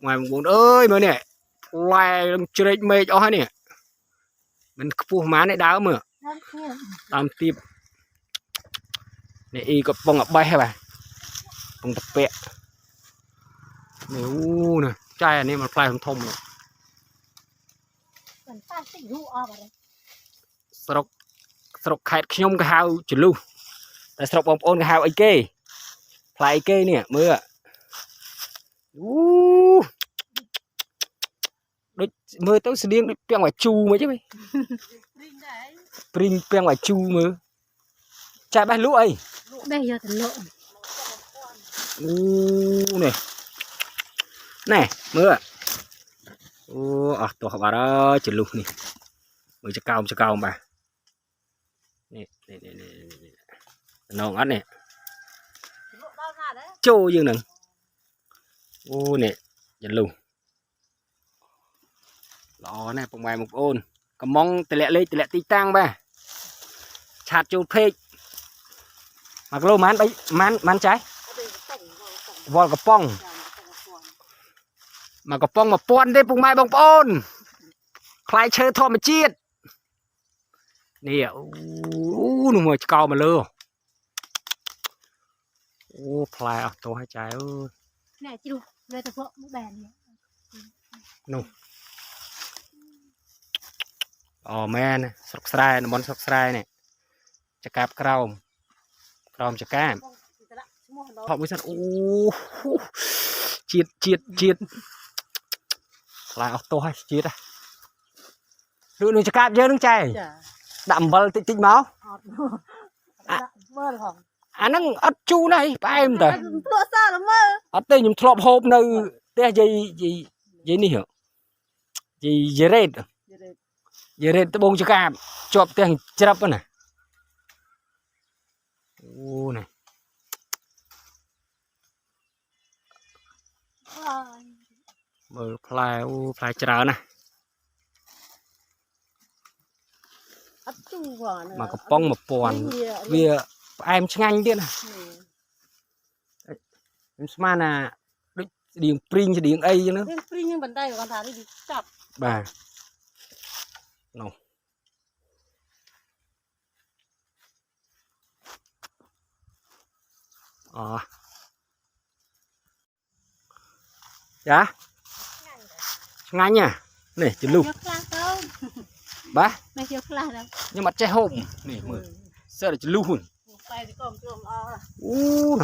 ngoài một bốn ơi mới nè loài chơi mê cho nè mình phù má này đá mưa tam tiếp này y có bông ở bay hay bà bông tập vẹ nếu nè chai anh em mà play thông này sọc khát nhung cái hao chỉ lưuแต่สำหรับบางคนก็หาไอ้เก้พลายไอ้เก้เนี่ยมือដូចមើលទៅស្តៀងដូចពាំងមកជូមកchứព្រីងពាំងមកជូមើលចាបេះលក់អីបេះយកទៅលក់អូនេះណែមើលអូអស់ទោះបាត់ហើយចលុះនេះមើលចកោមបាទនេះនងអត់នេះចូលយើងនឹងអូនេះចលុះល្អណាស់ពុកម៉ែបងប្អូនកំងតម្លាក់លេខតម្លាក់ទីតាំងបាទឆាតចូលពេក1គីឡូម៉ាន3ម៉ានចាយវល់កំប៉ុងមកកំប៉ុង1000ទេពុកម៉ែបងប្អូនខ្លាយឈើធម្មជាតិនេះអូនោះមើលឆ្កោមកលើអូផ្លែអស់ទោះឲ្យចាយអើយណែជ្រុះលើទៅពួកមកបែននោះអូមែនស្រុកស្រែតំបន់ស្រុកស្រែនេះចកាបក្រោមចកាបថតមួយសិនអូជាតិផ្លែអស់ទោះឲ្យជាតិដូចនឹងចកាបយើងនឹងចែដាក់អំបិលតិចមកមើលផងអាហ្នឹងអត់ជូរណាស់ផ្អែមតើភ្លក់សើមើលអត់ទេខ្ញុំធ្លាប់ហូបនៅផ្ទះយាយនេះយាយរ៉េតត្បូងចកាបជាប់ផ្ទះច្រាប់ណាអូនេះមើលផ្លែអូផ្លែច្រើនណាស់អត់ជូរមកកំប៉ុង1000វាផ្អែមឆ្ងាញ់ទៀតណាខ្ញុំស្មានថាដូចស្តៀងព្រីងស្តៀងអីចឹងហ្នឹងព្រីងហ្នឹងបន្តែគាត់ថានេះចាប់បាទនោះអូចាឆ្ងាញ់ណានេះជលុះបាទមិនយកខ្លះដែរខ្ញុំអត់ចេះហូបនេះមើលសើចជលុះតែក៏មិនល្អអូណ